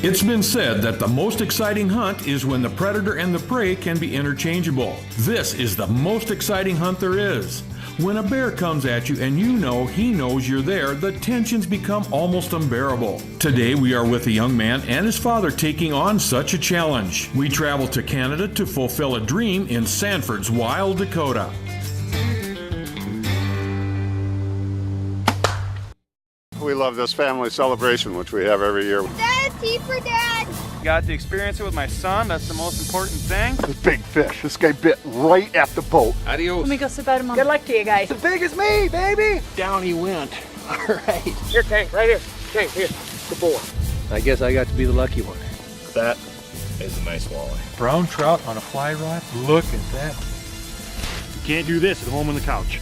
It's been said that the most exciting hunt is when the predator and the prey can be interchangeable. This is the most exciting hunt there is. When a bear comes at you and you know he knows you're there, the tensions become almost unbearable. Today we are with a young man and his father taking on such a challenge. We travel to Canada to fulfill a dream in Sanford's Wild Dakota. We love this family celebration, which we have every year. Dad, tea for Dad! Got to experience it with my son. That's the most important thing. This big fish. This guy bit right at the boat. Adios. Let me go sit by Mom. Good luck to you guys. As big as me, baby. Down he went. All right. Here, Tank, right here. Tank, here. Good boy. I guess I got to be the lucky one. That is a nice walleye. Brown trout on a fly rod. Look at that. You can't do this at home on the couch.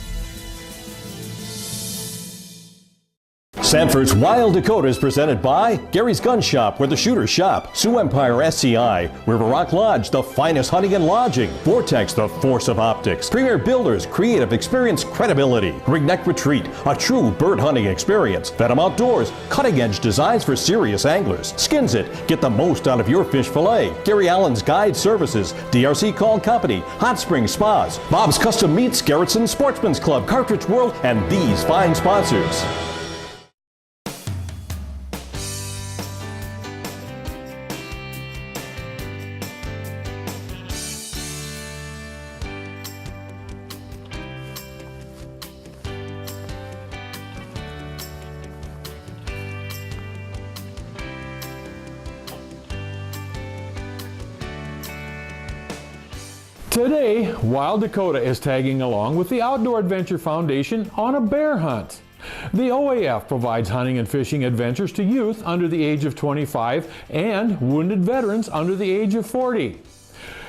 Sanford's Wild Dakota is presented by Gary's Gun Shop, where the shooters shop, Sioux Empire SCI, River Rock Lodge, the finest hunting and lodging, Vortex, the force of optics, Premier Builders, creative experience, credibility, Ringneck Retreat, a true bird hunting experience, Venom Outdoors, cutting-edge designs for serious anglers, Skins It, get the most out of your fish fillet, Gary Allen's Guide Services, DRC Call Company, Hot Springs Spas, Bob's Custom Meats, Garrettson Sportsman's Club, Cartridge World, and these fine sponsors. Today, Wild Dakota is tagging along with the Outdoor Adventure Foundation on a bear hunt. The OAF provides hunting and fishing adventures to youth under the age of 25 and wounded veterans under the age of 40.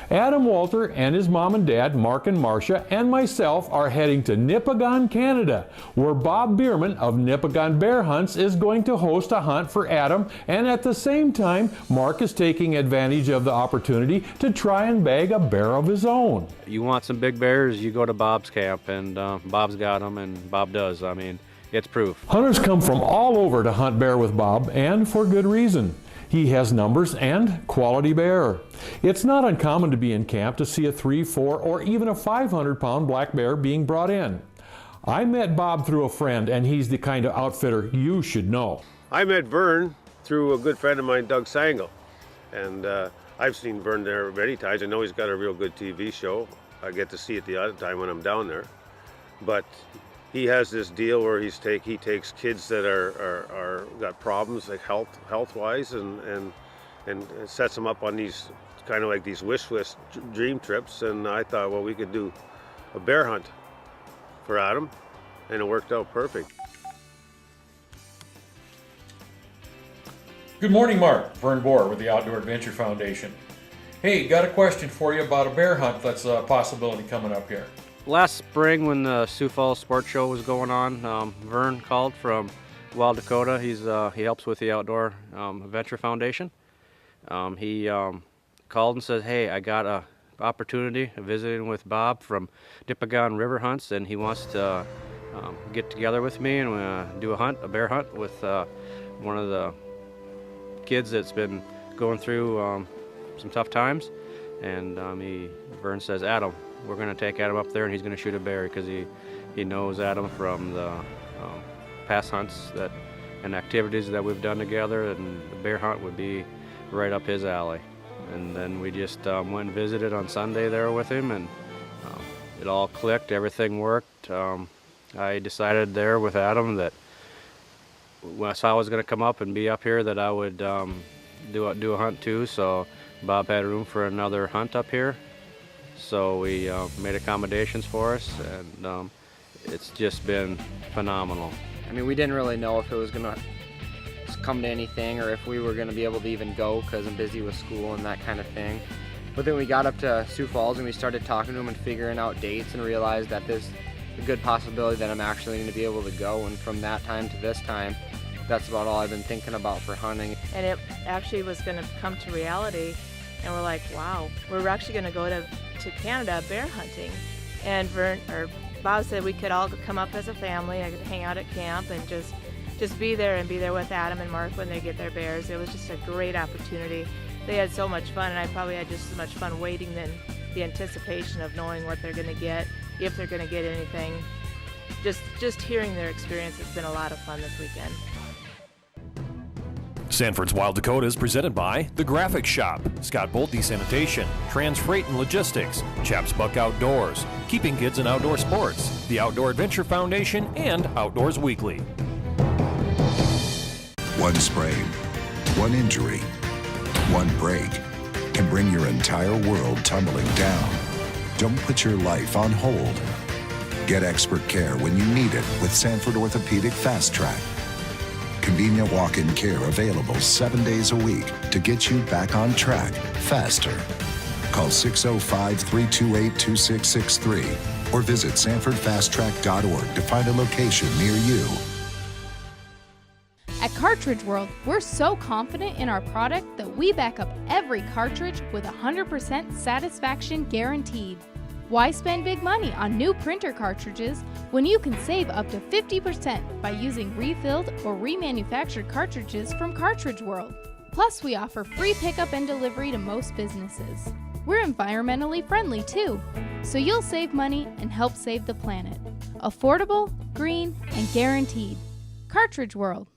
Adam Walter and his mom and dad, Mark and Marcia, and myself are heading to Nipigon, Canada, where Bob Bierman of Nipigon Bear Hunts is going to host a hunt for Adam, and at the same time, Mark is taking advantage of the opportunity to try and bag a bear of his own. You want some big bears, you go to Bob's camp, and Bob's got them, and Bob does. I mean, it's proof. Hunters come from all over to hunt bear with Bob, and for good reason. He has numbers and quality bear. It's not uncommon to be in camp to see a 3, 4, or even a 500-pound black bear being brought in. I met Bob through a friend, and he's the kind of outfitter you should know. I met Vern through a good friend of mine, Doug Sangle. And I've seen Vern there many times. I know he's got a real good TV show. I get to see it the odd time when I'm down there. But he has this deal where he takes kids that are got problems like health-wise and sets them up on these kind of like these wish list dream trips. And I thought, well, we could do a bear hunt for Adam, and it worked out perfect. Good morning, Mark. Vern Bohr with the Outdoor Adventure Foundation. Hey, got a question for you about a bear hunt that's a possibility coming up here. Last spring when the Sioux Falls Sports Show was going on, Vern called from Wild Dakota. He helps with the Outdoor Adventure Foundation. He called and said, hey, I got a opportunity of visiting with Bob from Nipigon River Hunts, and he wants to get together with me and do a bear hunt with one of the kids that's been going through some tough times. And Vern says, Adam, we're going to take Adam up there and he's going to shoot a bear, because he knows Adam from the past hunts and activities that we've done together, and the bear hunt would be right up his alley. And then we just went and visited on Sunday there with him, and it all clicked, everything worked. I decided there with Adam that when I saw I was going to come up and be up here, that I would do a hunt too, so Bob had room for another hunt up here. So we made accommodations for us, and it's just been phenomenal. I mean, we didn't really know if it was going to come to anything or if we were going to be able to even go, because I'm busy with school and that kind of thing. But then we got up to Sioux Falls and we started talking to them and figuring out dates, and realized that there's a good possibility that I'm actually going to be able to go. And from that time to this time, that's about all I've been thinking about for hunting. And it actually was going to come to reality, and we're like, wow, we're actually going to go to Canada bear hunting. And Bob said we could all come up as a family. I could hang out at camp and just just be there and be there with Adam and Mark when they get their bears. It was just a great opportunity. They had so much fun, and I probably had just as much fun waiting than the anticipation of knowing what they're going to get, if they're going to get anything. Just hearing their experience has been a lot of fun this weekend. Sanford's Wild Dakota is presented by The Graphic Shop, Scott Bolte Sanitation, Trans Freight and Logistics, Chaps Buck Outdoors, Keeping Kids in Outdoor Sports, the Outdoor Adventure Foundation, and Outdoors Weekly. One sprain, one injury, one break can bring your entire world tumbling down. Don't put your life on hold. Get expert care when you need it with Sanford Orthopedic Fast Track. Convenient walk-in care available 7 days a week to get you back on track faster. Call 605-328-2663 or visit sanfordfasttrack.org to find a location near you. At Cartridge World, we're so confident in our product that we back up every cartridge with 100% satisfaction guaranteed. Why spend big money on new printer cartridges when you can save up to 50% by using refilled or remanufactured cartridges from Cartridge World? Plus, we offer free pickup and delivery to most businesses. We're environmentally friendly too, so you'll save money and help save the planet. Affordable, green, and guaranteed. Cartridge World.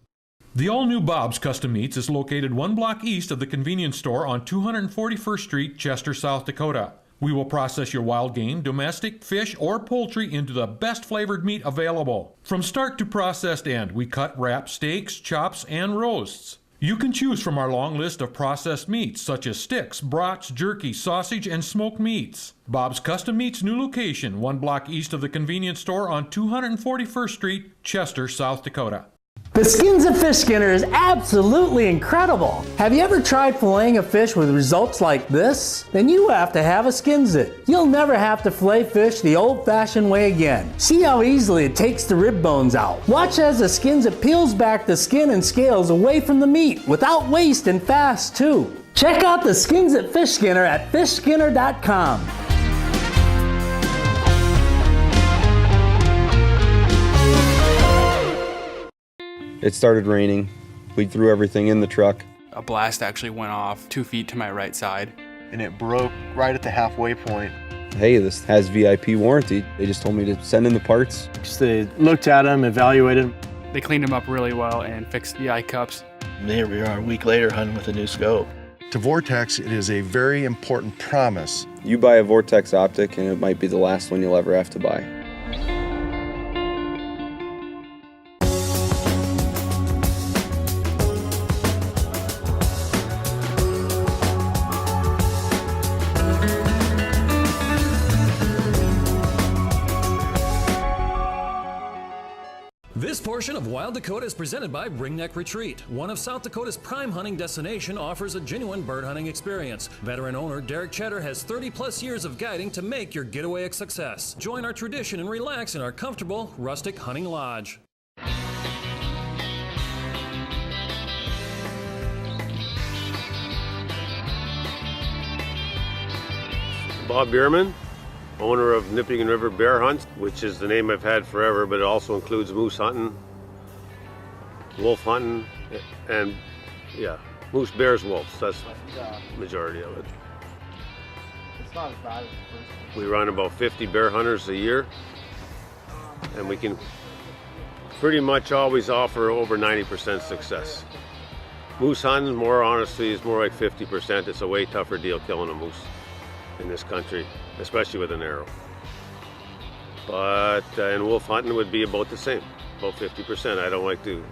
The all-new Bob's Custom Meats is located 1 block east of the convenience store on 241st Street, Chester, South Dakota. We will process your wild game, domestic, fish, or poultry into the best flavored meat available. From start to processed end, we cut, wrap, steaks, chops, and roasts. You can choose from our long list of processed meats such as sticks, brats, jerky, sausage, and smoked meats. Bob's Custom Meats new location, 1 block east of the convenience store on 241st Street, Chester, South Dakota. The Skins It Fish Skinner is absolutely incredible. Have you ever tried filleting a fish with results like this? Then you have to have a Skins It. You'll never have to fillet fish the old-fashioned way again. See how easily it takes the rib bones out. Watch as the Skins It peels back the skin and scales away from the meat without waste and fast too. Check out the Skins It Fish Skinner at fishskinner.com. It started raining. We threw everything in the truck. A blast actually went off 2 feet to my right side. And it broke right at the halfway point. Hey, this has VIP warranty. They just told me to send in the parts. So they looked at them, evaluated them. They cleaned them up really well and fixed the eye cups. And here we are a week later hunting with a new scope. To Vortex, it is a very important promise. You buy a Vortex optic and it might be the last one you'll ever have to buy. This portion of Wild Dakota is presented by Ringneck Retreat. One of South Dakota's prime hunting destination offers a genuine bird hunting experience. Veteran owner Derek Cheddar has 30-plus years of guiding to make your getaway a success. Join our tradition and relax in our comfortable, rustic hunting lodge. Bob Bierman, owner of Nipping and River Bear Hunts, which is the name I've had forever, but it also includes moose hunting, wolf hunting, and moose, bears, wolves. That's the majority of it. It's not as bad as the first one. We run about 50 bear hunters a year, and we can pretty much always offer over 90% success. Moose hunting, more honestly, is more like 50%. It's a way tougher deal killing a moose in this country, especially with an arrow. But and wolf hunting would be about the same, about 50%. I don't like to,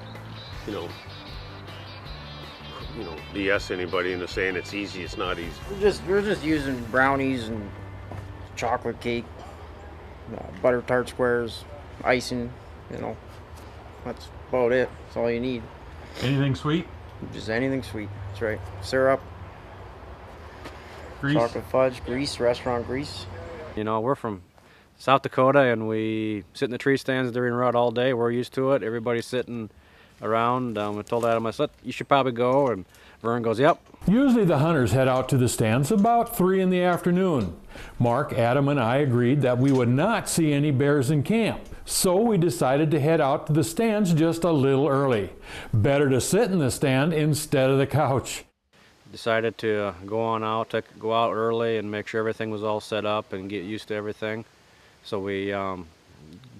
BS anybody into saying it's easy. It's not easy. We're just using brownies and chocolate cake, butter tart squares, icing. That's about it. That's all you need. Anything sweet? Just anything sweet. That's right. Syrup. Grease. Chocolate fudge, grease, restaurant grease. We're from South Dakota and we sit in the tree stands during rut all day. We're used to it. Everybody's sitting around. I told Adam, I said, you should probably go. And Vern goes, yep, Usually the hunters head out to the stands about 3 in the afternoon. Mark, Adam, and I agreed that we would not see any bears in camp, so we decided to head out to the stands just a little early. Better to sit in the stand instead of the couch. Decided to go out early and make sure everything was all set up and get used to everything. So we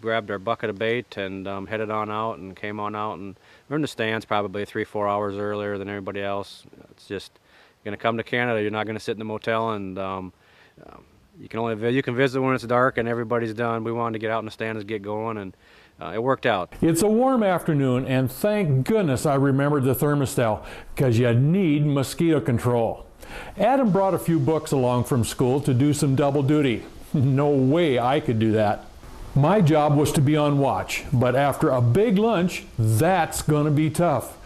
grabbed our bucket of bait and headed on out and came on out, and we're in the stands probably 3-4 hours earlier than everybody else. It's just, you're going to come to Canada, you're not going to sit in the motel, and you can visit when it's dark and everybody's done. We wanted to get out in the stands and get going, and it worked out. It's a warm afternoon, and thank goodness I remembered the thermostat, because you need mosquito control. Adam brought a few books along from school to do some double duty. No way I could do that. My job was to be on watch, but after a big lunch, that's going to be tough.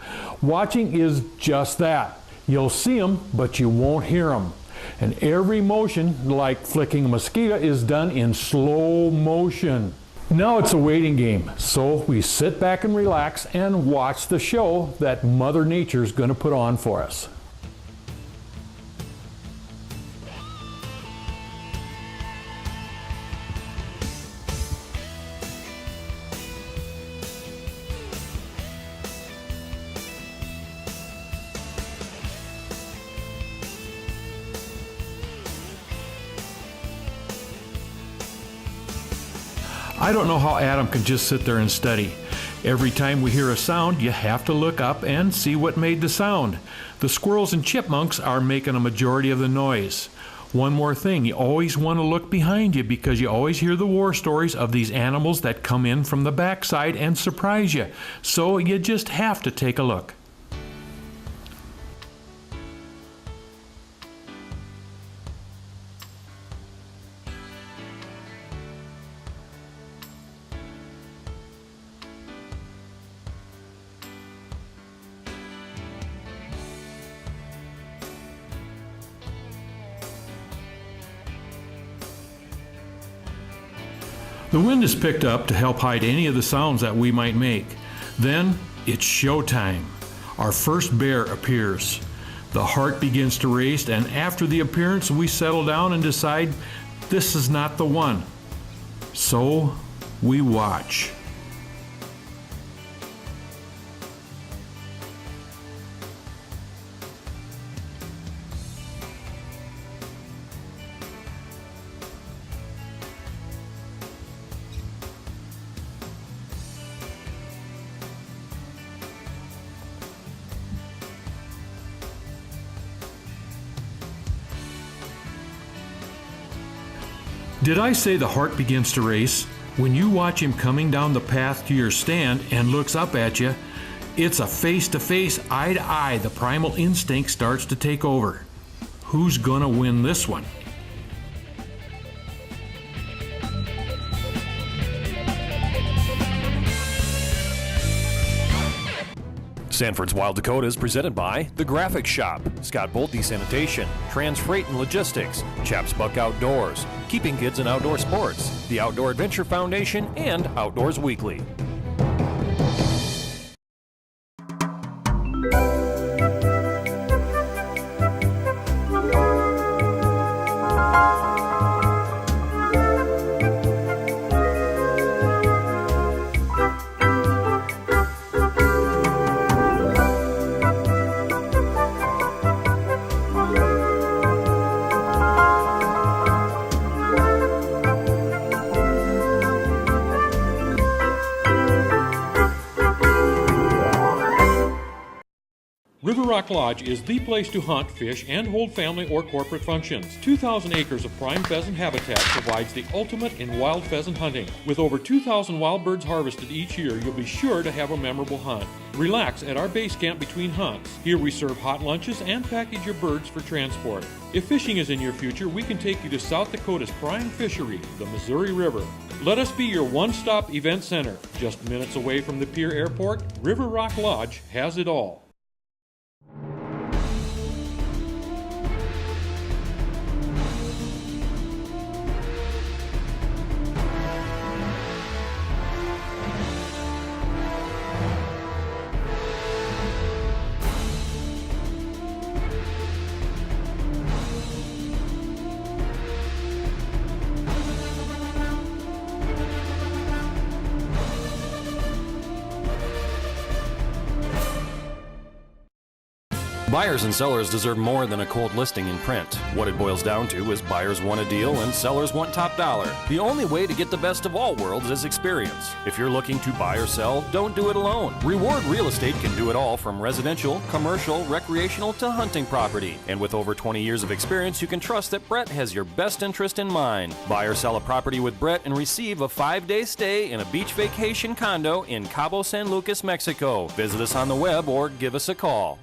Watching is just that. You'll see them, but you won't hear them. And every motion, like flicking a mosquito, is done in slow motion. Now it's a waiting game, so we sit back and relax and watch the show that Mother Nature's going to put on for us. I don't know how Adam can just sit there and study. Every time we hear a sound, you have to look up and see what made the sound. The squirrels and chipmunks are making a majority of the noise. One more thing, you always want to look behind you, because you always hear the war stories of these animals that come in from the backside and surprise you. So you just have to take a look. The wind is picked up to help hide any of the sounds that we might make. Then it's showtime. Our first bear appears. The heart begins to race, and after the appearance we settle down and decide this is not the one. So we watch. Did I say the heart begins to race? When you watch him coming down the path to your stand and looks up at you, it's a face-to-face, eye-to-eye. The primal instinct starts to take over. Who's gonna win this one? Sanford's Wild Dakota is presented by The Graphic Shop, Scott Bolte Sanitation, Trans Freight and Logistics, Chaps Buck Outdoors, Keeping Kids in Outdoor Sports, the Outdoor Adventure Foundation, and Outdoors Weekly. River Rock Lodge is the place to hunt, fish, and hold family or corporate functions. 2,000 acres of prime pheasant habitat provides the ultimate in wild pheasant hunting. With over 2,000 wild birds harvested each year, you'll be sure to have a memorable hunt. Relax at our base camp between hunts. Here we serve hot lunches and package your birds for transport. If fishing is in your future, we can take you to South Dakota's prime fishery, the Missouri River. Let us be your one-stop event center. Just minutes away from the Pier Airport, River Rock Lodge has it all. Buyers and sellers deserve more than a cold listing in print. What it boils down to is buyers want a deal and sellers want top dollar. The only way to get the best of all worlds is experience. If you're looking to buy or sell, don't do it alone. Reward Real Estate can do it all from residential, commercial, recreational to hunting property. And with over 20 years of experience, you can trust that Brett has your best interest in mind. Buy or sell a property with Brett and receive a 5-day stay in a beach vacation condo in Cabo San Lucas, Mexico. Visit us on the web or give us a call.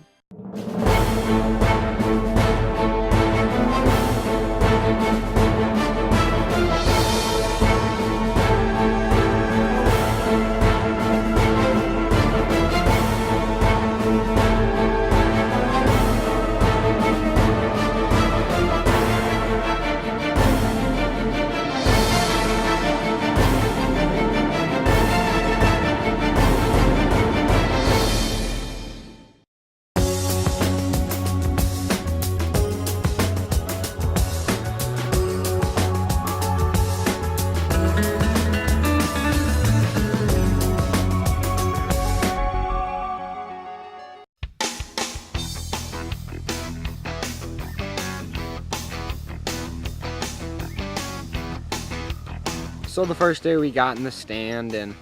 So the first day we got in the stand, and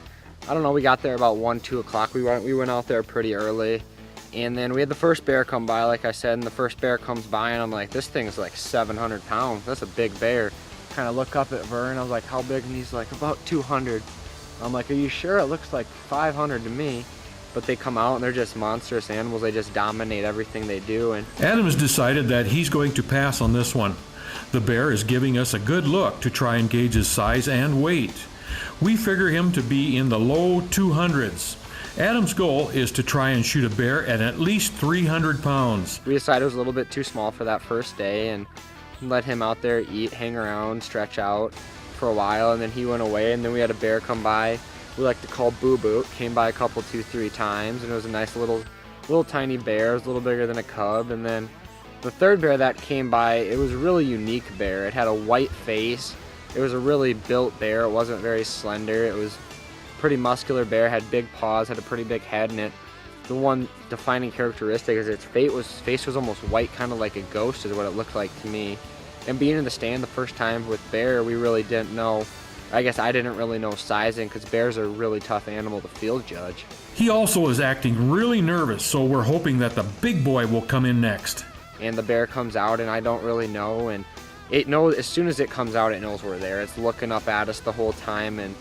I don't know, we got there about 1-2 o'clock. We went out there pretty early, and then we had the first bear come by, like I said, and the first bear comes by and I'm like, this thing's like 700 pounds. That's a big bear. Kind of look up at Vern. I was like, how big? And he's like, about 200. I'm like, are you sure? It looks like 500 to me. But they come out and they're just monstrous animals. They just dominate everything they do. And Adam has decided that he's going to pass on this one. The bear is giving us a good look to try and gauge his size and weight. We figure him to be in the low 200s. Adam's goal is to try and shoot a bear at least 300 pounds. We decided it was a little bit too small for that first day and let him out there eat, hang around, stretch out for a while, and then he went away. And then we had a bear come by we like to call Boo Boo. Came by a couple, 2-3 times, and it was a nice little tiny bear. It was a little bigger than a cub. And then the third bear that came by, it was a really unique bear. It had a white face. It was a really built bear. It wasn't very slender. It was a pretty muscular bear, had big paws, had a pretty big head, and the one defining characteristic is its face was almost white, kind of like a ghost is what it looked like to me. And being in the stand the first time with bear, we really didn't know, I guess I didn't really know sizing, because bears are a really tough animal to field judge. He also is acting really nervous, so we're hoping that the big boy will come in next. And the bear comes out, and I don't really know, and it knows, as soon as it comes out, it knows we're there. It's looking up at us the whole time, and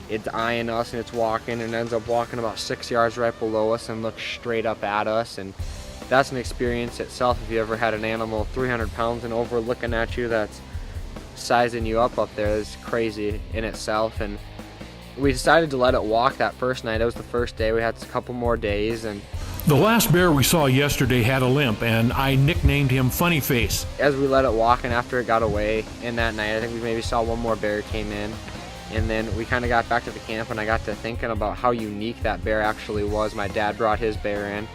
it's eyeing us, and it's walking, and ends up walking about 6 yards right below us and looks straight up at us. And that's an experience itself. If you ever had an animal 300 pounds and over looking at you, that's sizing you up there, is crazy in itself. And we decided to let it walk that first night. It was the first day. We had a couple more days, and the last bear we saw yesterday had a limp, and I nicknamed him Funny Face. As we let it walk, and after it got away, and that night I think we maybe saw one more bear came in, and then we kind of got back to the camp, and I got to thinking about how unique that bear actually was. My dad brought his bear in,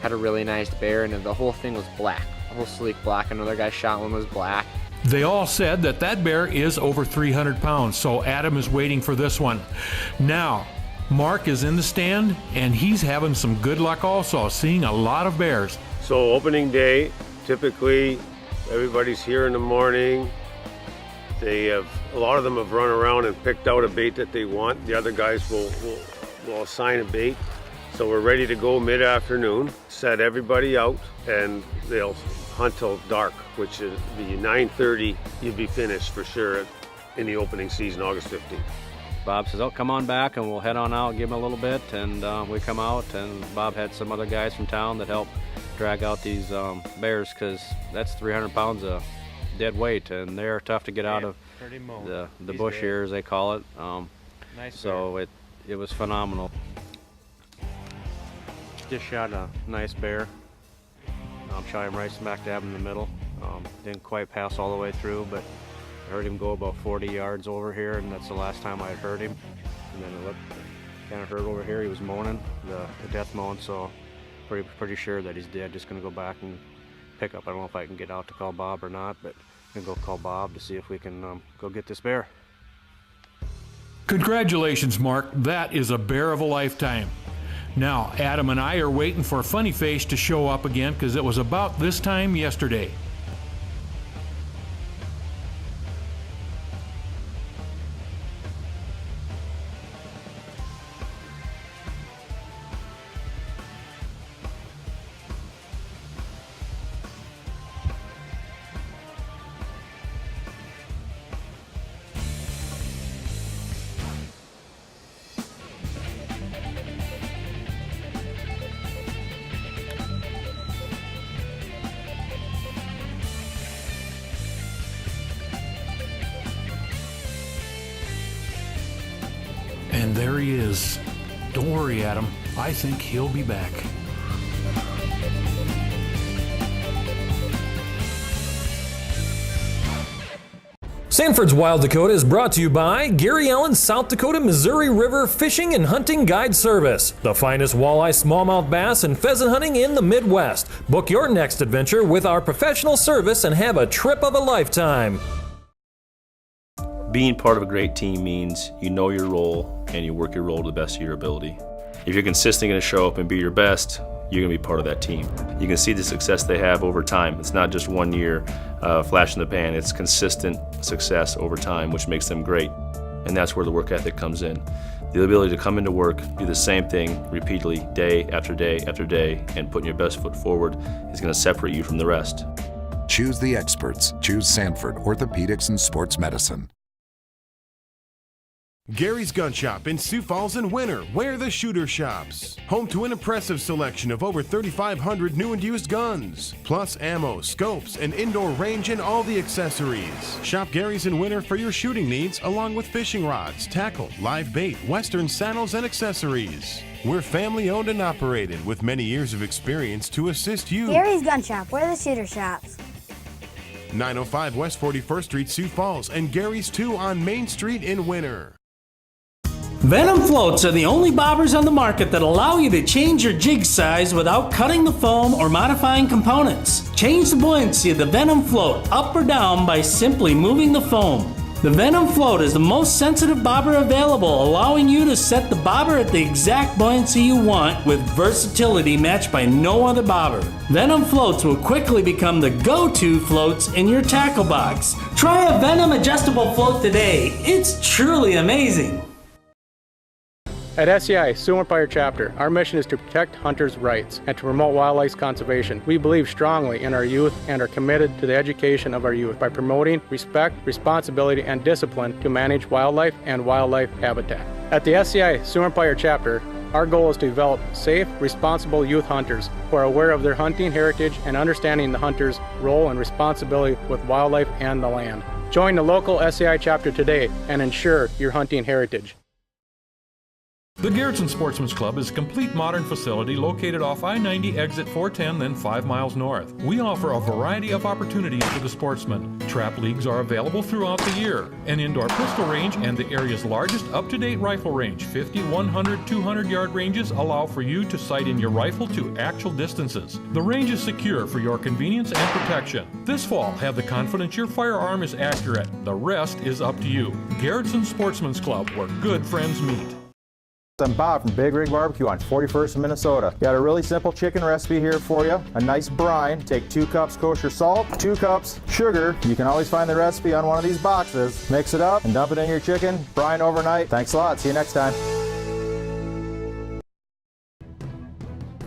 had a really nice bear, and the whole thing was black, the whole sleek black. Another guy shot one was black. They all said that that bear is over 300 pounds, so Adam is waiting for this one. Now, Mark is in the stand, and he's having some good luck also, seeing a lot of bears. So opening day, typically everybody's here in the morning. A lot of them have run around and picked out a bait that they want. The other guys will assign a bait. So we're ready to go mid-afternoon, set everybody out, and they'll hunt till dark, which is the 9:30, you'll be finished for sure in the opening season, August 15th. Bob says, oh, come on back and we'll head on out, give him a little bit, and we come out, and Bob had some other guys from town that helped drag out these bears, because that's 300 pounds of dead weight, and they're tough to get out of the bush here, as they call it. Nice so it was phenomenal. Just shot a nice bear. Shot him right smack dab in the middle. Didn't quite pass all the way through, but I heard him go about 40 yards over here, and that's the last time I had heard him. And then I looked, kind of heard over here, he was moaning, the death moan, so pretty sure that he's dead. Just gonna go back and pick up. I don't know if I can get out to call Bob or not, but I'm gonna go call Bob to see if we can go get this bear. Congratulations, Mark. That is a bear of a lifetime. Now, Adam and I are waiting for Funny Face to show up again because it was about this time yesterday. And there he is. Don't worry, Adam. I think he'll be back. Sanford's Wild Dakota is brought to you by Gary Allen's South Dakota Missouri River Fishing and Hunting Guide Service, the finest walleye, smallmouth bass, and pheasant hunting in the Midwest. Book your next adventure with our professional service and have a trip of a lifetime. Being part of a great team means you know your role and you work your role to the best of your ability. If you're consistently going to show up and be your best, you're going to be part of that team. You can see the success they have over time. It's not just 1 year flash in the pan, it's consistent success over time, which makes them great. And that's where the work ethic comes in. The ability to come into work, do the same thing repeatedly, day after day after day, and putting your best foot forward is going to separate you from the rest. Choose the experts. Choose Sanford Orthopedics and Sports Medicine. Gary's Gun Shop in Sioux Falls and Winter, where the shooter shops. Home to an impressive selection of over 3,500 new and used guns, plus ammo, scopes, an indoor range, and all the accessories. Shop Gary's in Winter for your shooting needs, along with fishing rods, tackle, live bait, western saddles, and accessories. We're family owned and operated with many years of experience to assist you. Gary's Gun Shop, where the shooter shops. 905 West 41st Street, Sioux Falls, and Gary's 2 on Main Street in Winter. Venom floats are the only bobbers on the market that allow you to change your jig size without cutting the foam or modifying components. Change the buoyancy of the Venom float up or down by simply moving the foam. The Venom float is the most sensitive bobber available, allowing you to set the bobber at the exact buoyancy you want with versatility matched by no other bobber. Venom floats will quickly become the go-to floats in your tackle box. Try a Venom adjustable float today. It's truly amazing. At SCI, Sioux Empire Chapter, our mission is to protect hunters' rights and to promote wildlife conservation. We believe strongly in our youth and are committed to the education of our youth by promoting respect, responsibility, and discipline to manage wildlife and wildlife habitat. At the SCI Sioux Empire Chapter, our goal is to develop safe, responsible youth hunters who are aware of their hunting heritage and understanding the hunter's role and responsibility with wildlife and the land. Join the local SCI chapter today and ensure your hunting heritage. The Garrettson Sportsman's Club is a complete modern facility located off I-90 exit 410, then 5 miles north. We offer a variety of opportunities for the sportsman. Trap leagues are available throughout the year. An indoor pistol range and the area's largest up-to-date rifle range, 50, 100, 200-yard ranges allow for you to sight in your rifle to actual distances. The range is secure for your convenience and protection. This fall, have the confidence your firearm is accurate. The rest is up to you. Garrettson Sportsman's Club, where good friends meet. I'm Bob from Big Rig Barbecue on 41st in Minnesota. Got a really simple chicken recipe here for you. A nice brine. Take 2 cups kosher salt, 2 cups sugar. You can always find the recipe on one of these boxes. Mix it up and dump it in your chicken. Brine overnight. Thanks a lot. See you next time.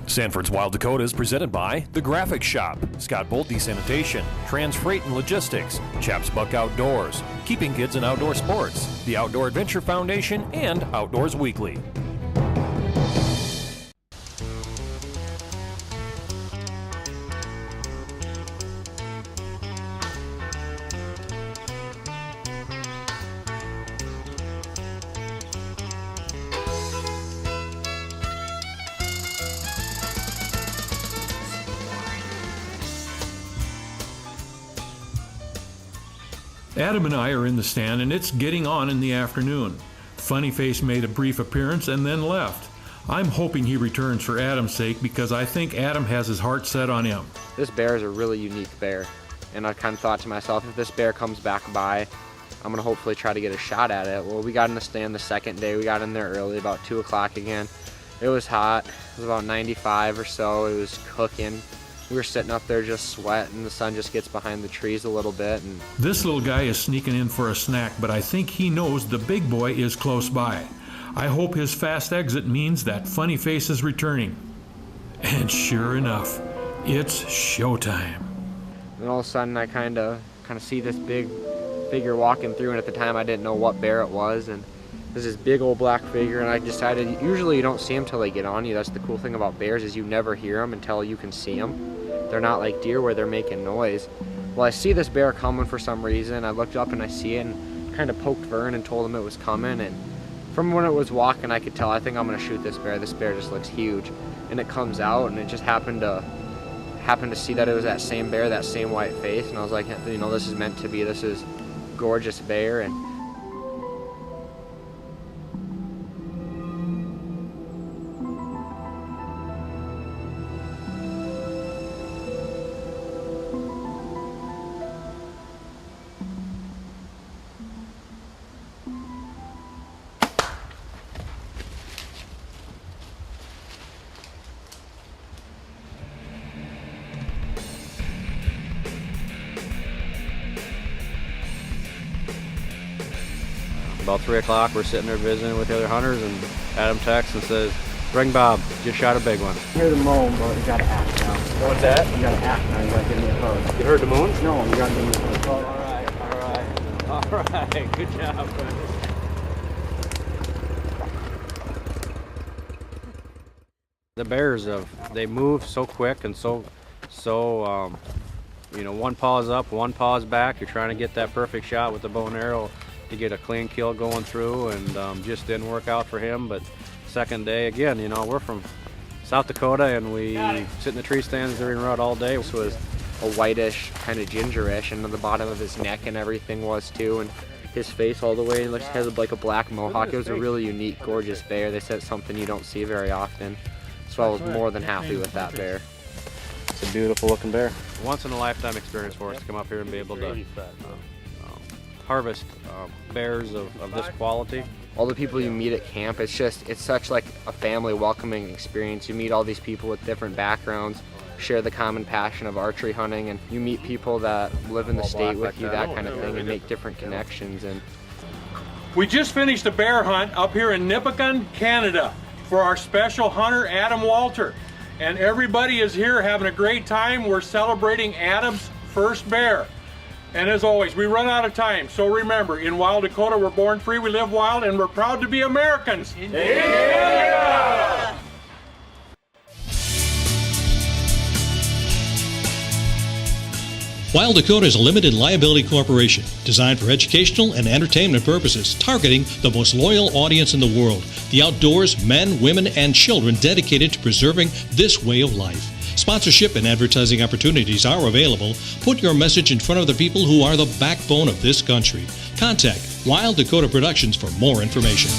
Sanford's Wild Dakota is presented by The Graphic Shop, Scott Bolte Sanitation, Trans Freight and Logistics, Chaps Buck Outdoors, Keeping Kids in Outdoor Sports, the Outdoor Adventure Foundation, and Outdoors Weekly. Adam and I are in the stand, and it's getting on in the afternoon. Funny Face made a brief appearance and then left. I'm hoping he returns for Adam's sake because I think Adam has his heart set on him. This bear is a really unique bear, and I kind of thought to myself, if this bear comes back by, I'm going to hopefully try to get a shot at it. Well, we got in the stand the second day. We got in there early, about 2 o'clock again, It was hot. It was about 95 or so. It was cooking. We were sitting up there just sweating. The sun just gets behind the trees a little bit. And This little guy is sneaking in for a snack, but I think he knows the big boy is close by. I hope his fast exit means that funny face is returning. And sure enough, it's showtime. then all of a sudden I kind of see this big figure walking through, and at the time I didn't know what bear it was, and there's this big old black figure, and I decided, usually you don't see them till they get on you. That's the cool thing about bears, is you never hear them until you can see them. They're not like deer where they're making noise. Well, I see this bear coming for some reason. I looked up and I see it and kind of poked Vern and told him it was coming, and from when it was walking I could tell, I think I'm gonna shoot this bear. This bear just looks huge. And it comes out, and it just happened to see that it was that same bear, that same white face, and I was like, you know, this is meant to be. This is gorgeous bear. And About 3 o'clock, we're sitting there visiting with the other hunters, and Adam texts and says, "Ring Bob, just shot a big one." hear the moan, but you gotta act now. What's that? You gotta act now. You gotta give me a hug. You heard the moans? No, you gotta give me a hug. All right, good job, guys. The bears, they move so quick and so you know, one paw's up, one paw's back. You're trying to get that perfect shot with the bow and arrow to get a clean kill going through, and just didn't work out for him. But second day, again, you know, we're from South Dakota, and we sit in the tree stands during rut all day. This was a whitish, kind of gingerish, and the bottom of his neck and everything was too, and his face all the way has like a black mohawk. It was a really unique, gorgeous bear. They said something you don't see very often, so I was more than happy with that bear. It's a beautiful looking bear. Once in a lifetime experience for us to come up here and be able to harvest bears of this quality. All the people you meet at camp, it's such like a family welcoming experience. You meet all these people with different backgrounds, share the common passion of archery hunting, and you meet people that live in the state with you, that kind of thing, and make different connections. And We just finished a bear hunt up here in Nipawin, Canada for our special hunter, Adam Walter. And everybody is here having a great time. We're celebrating Adam's first bear. And as always, we run out of time. So remember, in Wild Dakota, we're born free, we live wild, and we're proud to be Americans. Yeah! Wild Dakota is a limited liability corporation designed for educational and entertainment purposes, targeting the most loyal audience in the world, the outdoors, men, women, and children dedicated to preserving this way of life. Sponsorship and advertising opportunities are available. Put your message in front of the people who are the backbone of this country. Contact Wild Dakota Productions for more information.